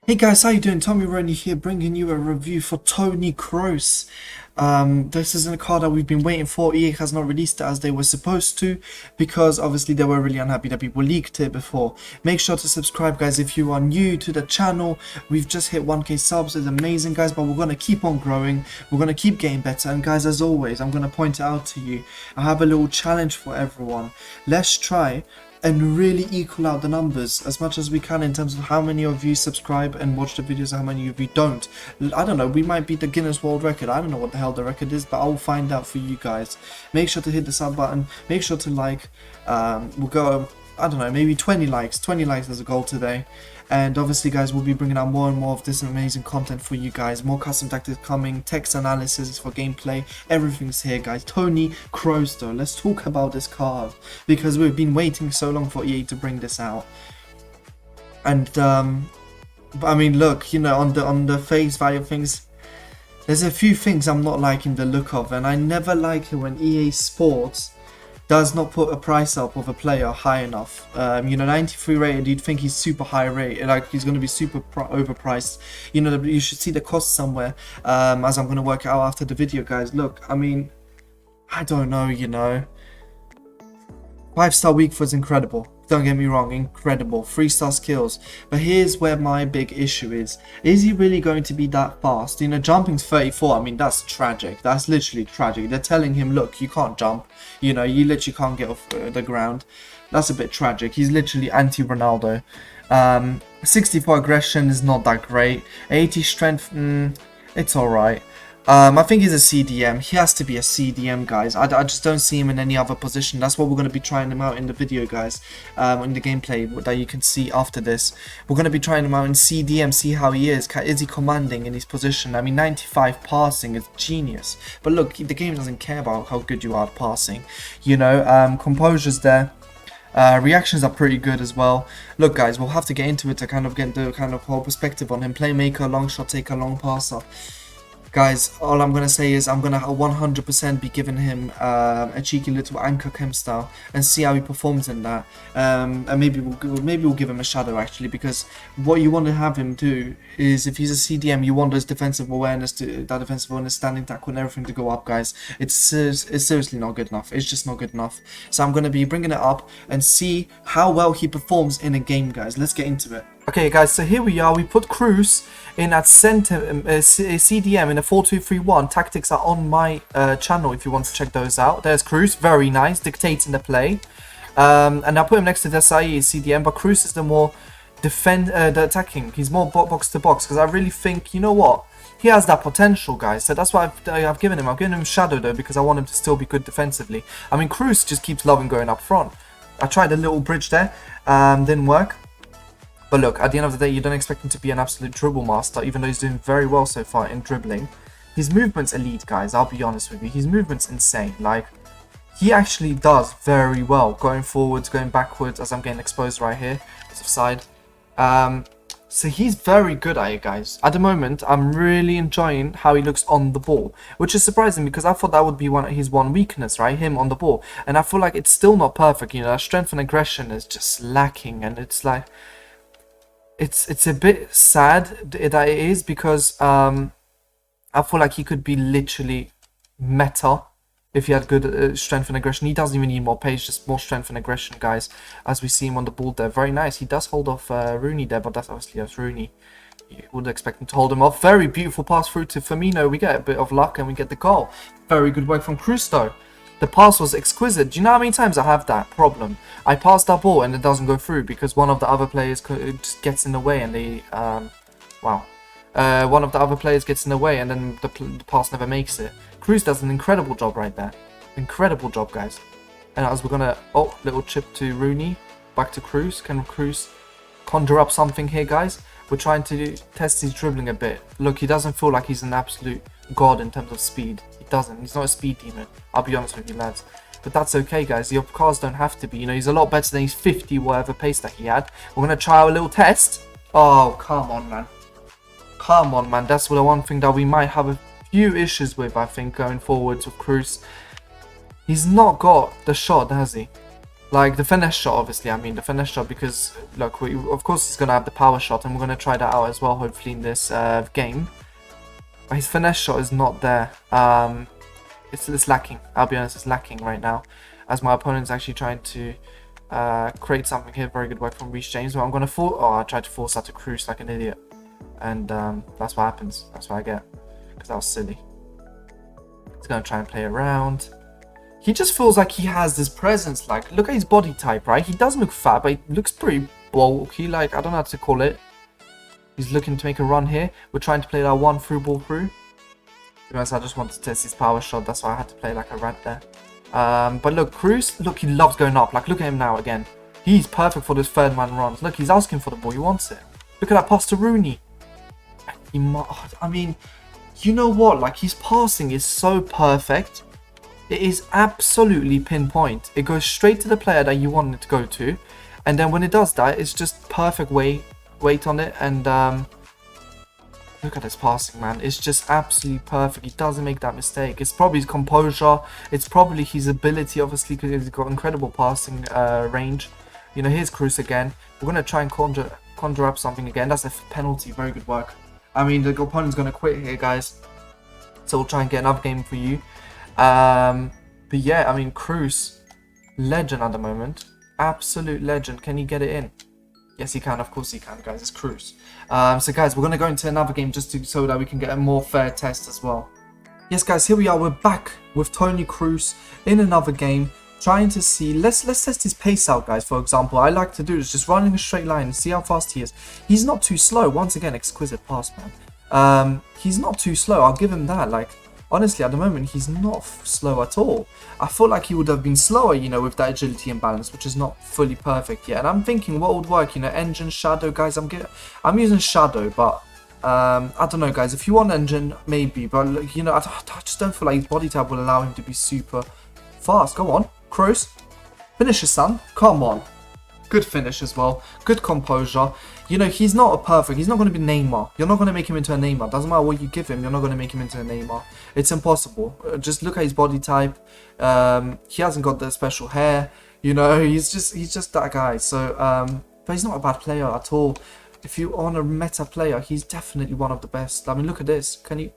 Hey guys, how you doing? Tommy Roney here, bringing you a review for Toni Kroos. This isn't a card that we've been waiting for. EA has not released it as they were supposed to, because obviously they were really unhappy that people leaked it before. Make sure to subscribe, guys, if you are new to the channel. We've just hit 1k subs. It's amazing, guys, but we're going to keep on growing. We're going to keep getting better. And guys, as always, I'm going to point it out to you. I have a little challenge for everyone. Let's try and really equal out the numbers as much as we can in terms of how many of you subscribe and watch the videos and how many of you don't. I don't know, we might beat the Guinness World Record. I don't know what the hell the record is, but I'll find out for you guys. Make sure to hit the sub button, make sure to like. We'll go, I don't know, maybe 20 likes. 20 likes as a goal today. And obviously, guys, we'll be bringing out more and more of this amazing content for you guys. More custom tactics coming, text analysis for gameplay. Everything's here, guys. Toni Kroos, though. Let's talk about this card, because we've been waiting so long for EA to bring this out. And I mean, look, you know, on the face value of things, there's a few things I'm not liking the look of, and I never like it when EA Sports does not put a price up of a player high enough. You know, 93 rated, you'd think he's super high rated, like he's going to be super overpriced. You know, you should see the cost somewhere, as I'm going to work it out after the video, guys. Look, I mean, I don't know, you know. 5-star weak was incredible. Don't get me wrong, incredible. 3-star skills. But here's where my big issue is. Is he really going to be that fast? You know, jumping's 34. I mean, that's tragic. That's literally tragic. They're telling him, look, you can't jump. You know, you literally can't get off the ground. That's a bit tragic. He's literally anti-Ronaldo. 64 aggression is not that great. 80 strength, it's alright. I think he's a CDM. He has to be a CDM, guys. I just don't see him in any other position. That's what we're going to be trying him out in the video, guys. In the gameplay that you can see after this. We're going to be trying him out in CDM, see how he is. Is he commanding in his position? I mean, 95 passing is genius. But look, the game doesn't care about how good you are at passing. You know, composure's there. Reactions are pretty good as well. Look, guys, we'll have to get into it to kind of get the kind of whole perspective on him. Playmaker, long shot taker, long passer. Guys, all I'm going to say is I'm going to 100% be giving him a cheeky little anchor chem style and see how he performs in that. And maybe we'll give him a shadow, actually, because what you want to have him do is, if he's a CDM, you want his defensive awareness, standing tackle and everything to go up, guys. It's seriously not good enough. It's just not good enough. So I'm going to be bringing it up and see how well he performs in a game, guys. Let's get into it. Okay, guys, so here we are. We put Kroos in at center, CDM in a 4-2-3-1. Tactics are on my channel if you want to check those out. There's Kroos, very nice, dictating the play. And I put him next to Desai CDM, but Kroos is the more the attacking. He's more box to box, because I really think, you know what, he has that potential, guys. So that's what I've given him. I've given him shadow, though, because I want him to still be good defensively. I mean, Kroos just keeps loving going up front. I tried a little bridge there, didn't work. But look, at the end of the day, you don't expect him to be an absolute dribble master, even though he's doing very well so far in dribbling. His movement's elite, guys, I'll be honest with you. His movement's insane. Like, he actually does very well going forwards, going backwards, as I'm getting exposed right here. It's offside. So he's very good at it, guys. At the moment, I'm really enjoying how he looks on the ball, which is surprising because I thought that would be his one weakness, right? Him on the ball. And I feel like it's still not perfect, you know. Strength and aggression is just lacking, and it's like, it's a bit sad that it is, because I feel like he could be literally meta if he had good strength and aggression. He doesn't even need more pace, just more strength and aggression, guys, as we see him on the ball there. Very nice. He does hold off Rooney there, but that's obviously Rooney. You would expect him to hold him off. Very beautiful pass through to Firmino. We get a bit of luck and we get the goal. Very good work from Kroos, though. The pass was exquisite. Do you know how many times I have that problem? I pass that ball and it doesn't go through because one of the other players just gets in the way, and they, one of the other players gets in the way, and then the pass never makes it. Kroos does an incredible job right there. Incredible job, guys. And as we're gonna, little chip to Rooney, back to Kroos. Can Kroos conjure up something here, guys? We're trying to test his dribbling a bit. Look, he doesn't feel like he's an absolute god in terms of speed. He doesn't. He's not a speed demon. I'll be honest with you, lads. But that's okay, guys. Your cars don't have to be. You know, he's a lot better than his 50 whatever pace that he had. We're going to try our little test. Oh, come on, man. Come on, man. That's the one thing that we might have a few issues with, I think, going forwards with Kroos. He's not got the shot, has he? Like the finesse shot, obviously. I mean the finesse shot because look, of course he's gonna have the power shot, and we're gonna try that out as well. Hopefully in this game, but his finesse shot is not there. It's lacking. I'll be honest, it's lacking right now, as my opponent's actually trying to create something here. Very good work from Reece James. But I'm gonna I tried to force that to Kroos like an idiot, and that's what happens. That's what I get because that was silly. He's gonna try and play around. He just feels like he has this presence. Like, look at his body type, right? He doesn't look fat, but he looks pretty bulky. Like, I don't know how to call it. He's looking to make a run here. We're trying to play that one through ball through. Because I just wanted to test his power shot. That's why I had to play like a rat there. But look, Kroos, look, he loves going up. Like, look at him now again. He's perfect for this third man runs. Look, he's asking for the ball. He wants it. Look at that pass to Rooney. I mean, you know what? Like, his passing is so perfect. It is absolutely pinpoint. It goes straight to the player that you want it to go to. And then when it does that, it's just perfect weight on it. And look at his passing, man. It's just absolutely perfect. He doesn't make that mistake. It's probably his composure. It's probably his ability, obviously, because he's got incredible passing range. You know, here's Kroos again. We're going to try and conjure up something again. That's a penalty. Very good work. I mean, the opponent's going to quit here, guys. So we'll try and get another game for you. But yeah, I mean, Kroos, legend at the moment. Absolute legend. Can he get it in? Yes, he can. Of course he can, guys. It's Kroos. So guys, we're going to go into another game just so that we can get a more fair test as well. Yes, guys, here we are. We're back with Toni Kroos in another game, trying to see. Let's test his pace out, guys. For example, I like to do is just run in a straight line and see how fast he is. He's not too slow. Once again, exquisite pass, man. He's not too slow. I'll give him that. Like, honestly, at the moment, he's not slow at all. I feel like he would have been slower, you know, with that agility and balance, which is not fully perfect yet. And I'm thinking what would work, you know, engine, shadow, guys. I'm using shadow, but I don't know, guys. If you want engine, maybe. But, you know, I just don't feel like his body type will allow him to be super fast. Go on, Kroos. Finish your son. Come on. Good finish as well. Good composure. You know, he's not he's not going to be Neymar. You're not going to make him into a Neymar. Doesn't matter what you give him, you're not going to make him into a Neymar. It's impossible. Just look at his body type. He hasn't got the special hair. You know, he's just that guy. So, but he's not a bad player at all. If you want a meta player, he's definitely one of the best. I mean, look at this. Can you...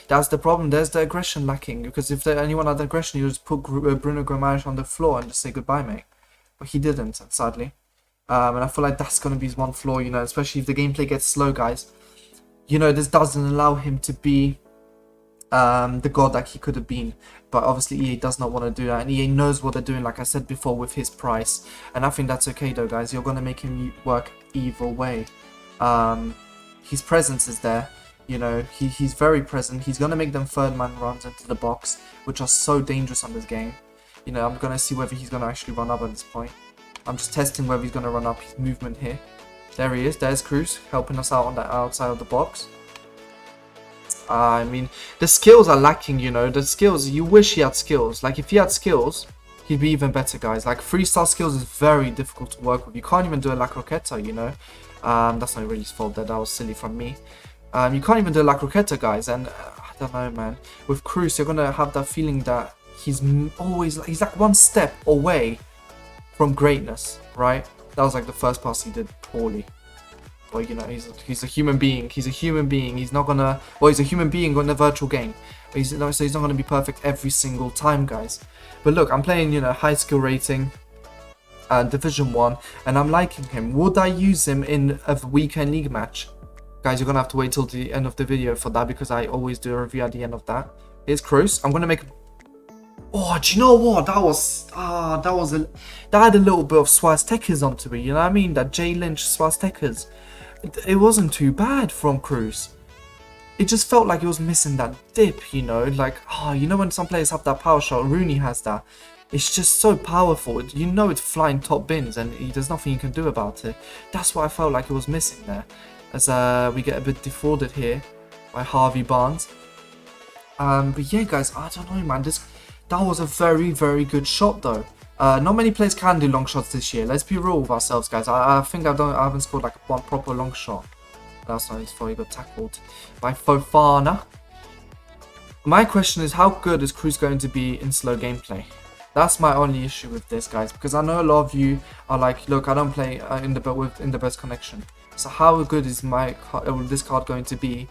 That's the problem. There's the aggression lacking. Because if anyone had aggression, you just put Bruno Guimaraes on the floor and just say goodbye, mate. But he didn't, sadly. And I feel like that's going to be his one flaw, you know, especially if the gameplay gets slow, guys. You know, this doesn't allow him to be the god that he could have been. But obviously EA does not want to do that. And EA knows what they're doing, like I said before, with his price. And I think that's okay, though, guys. You're going to make him work either way. His presence is there. You know, he's very present. He's going to make them third man runs into the box, which are so dangerous on this game. You know, I'm going to see whether he's going to actually run up at this point. I'm just testing whether he's going to run up his movement here. There he is. There's Kroos helping us out on the outside of the box. I mean, the skills are lacking, you know. The skills, you wish he had skills. Like, if he had skills, he'd be even better, guys. Like, 3-star skills is very difficult to work with. You can't even do a La Croqueta, you know. That's not really his fault there. That was silly from me. You can't even do a La Croqueta, guys. And I don't know, man. With Kroos, you're going to have that feeling that he's like one step away from greatness, right? That was like the first pass he did poorly. But you know, he's a human being. He's a human being. He's not gonna. Well, he's a human being in a virtual game. But so he's not gonna be perfect every single time, guys. But look, I'm playing, you know, high skill rating, Division 1, and I'm liking him. Would I use him in a weekend league match? Guys, you're gonna have to wait till the end of the video for that because I always do a review at the end of that. Here's Kroos. I'm gonna make. Oh, do you know what? That had a little bit of swastikas onto it, you know what I mean? That J Lynch swastikas. It wasn't too bad from Kroos. It just felt like it was missing that dip, you know? Like, you know when some players have that power shot, Rooney has that. It's just so powerful. You know it's flying top bins and there's nothing you can do about it. That's what I felt like it was missing there. As we get a bit defrauded here by Harvey Barnes. But yeah, guys, I don't know, man. That was a very, very good shot, though. Not many players can do long shots this year. Let's be real with ourselves, guys. I think I haven't scored like one proper long shot. That's not his fault. He got tackled by Fofana. My question is, how good is Kroos going to be in slow gameplay? That's my only issue with this, guys, because I know a lot of you are like, look, I don't play in the best connection. So how good is this card going to be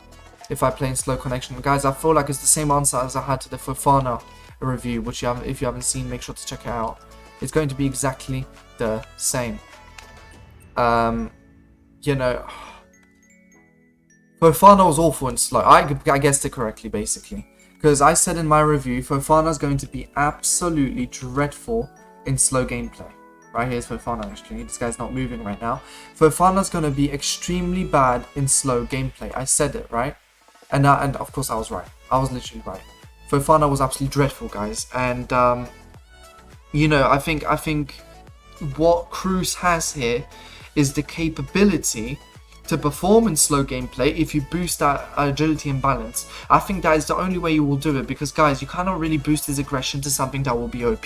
if I play in slow connection? Guys, I feel like it's the same answer as I had to the Fofana review, which if you haven't seen, make sure to check it out. It's going to be exactly the same. You know, Fofana was awful in slow. I guessed it correctly, basically. Because I said in my review, Fofana is going to be absolutely dreadful in slow gameplay. Right, here's Fofana actually. This guy's not moving right now. Fofana's going to be extremely bad in slow gameplay. I said it, right? And of course I was right. I was literally right. Fofana was absolutely dreadful, guys. And, you know, I think what Kroos has here is the capability to perform in slow gameplay if you boost that agility and balance. I think that is the only way you will do it, because guys, you cannot really boost his aggression to something that will be OP.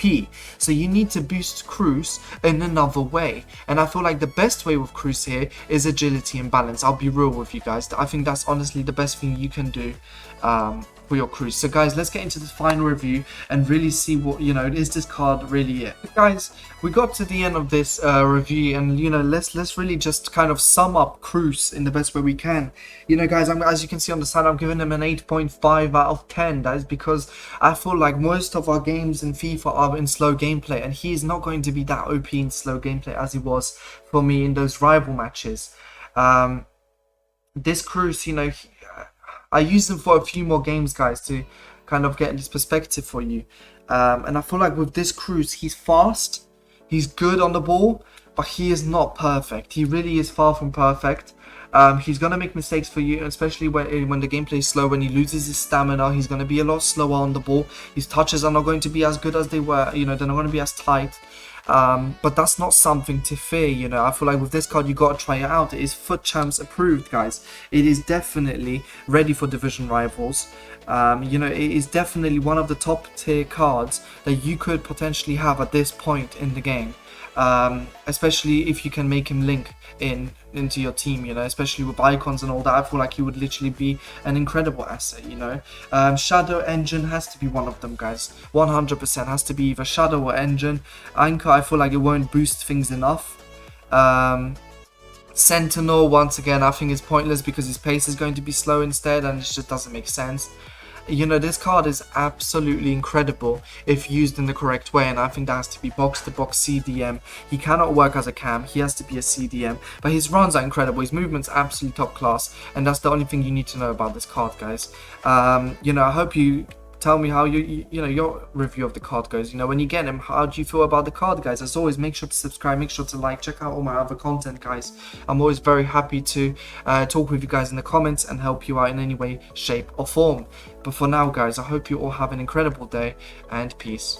So you need to boost Kroos in another way, and I feel like the best way with Kroos here is agility and balance. I'll be real with you guys. I think that's honestly the best thing you can do for your Kroos. So guys, let's get into the final review and really see what, you know, is this card really it? Guys, we got to the end of this review, and you know, let's really just kind of sum up Kroos in the best way we can. You know, guys, as you can see on the side, I'm giving him an 8.5 out of 10. That is because I feel like most of our games in FIFA are in slow gameplay, and he is not going to be that OP in slow gameplay as he was for me in those rival matches. This Kroos, you know, I used him for a few more games, guys, to kind of get this perspective for you. And I feel like with this Kroos, he's fast, he's good on the ball, but he is not perfect. He really is far from perfect. He's going to make mistakes for you, especially when the gameplay is slow. When he loses his stamina, he's going to be a lot slower on the ball. His touches are not going to be as good as they were. You know, they're not going to be as tight. But that's not something to fear. You know, I feel like with this card, you got to try it out. It is FUT Champs approved, guys. It is definitely ready for division rivals. You know, it is definitely one of the top tier cards that you could potentially have at this point in the game. Especially if you can make him link into your team, you know, especially with icons and all that. I feel like he would literally be an incredible asset, you know. Shadow Engine has to be one of them, guys. 100% has to be either Shadow or Engine. Anchor, I feel like it won't boost things enough. Sentinel, once again, I think it's pointless because his pace is going to be slow instead, and it just doesn't make sense. You know, this card is absolutely incredible if used in the correct way, and I think that has to be box-to-box CDM. He cannot work as a cam, he has to be a CDM, but his runs are incredible, his movement's absolutely top class, and that's the only thing you need to know about this card, guys. You know, I hope you tell me how you know, your review of the card goes. You know, when you get him, how do you feel about the card, guys? As always, make sure to subscribe, make sure to like, check out all my other content, guys. I'm always very happy to talk with you guys in the comments and help you out in any way, shape or form. But for now, guys, I hope you all have an incredible day, and peace.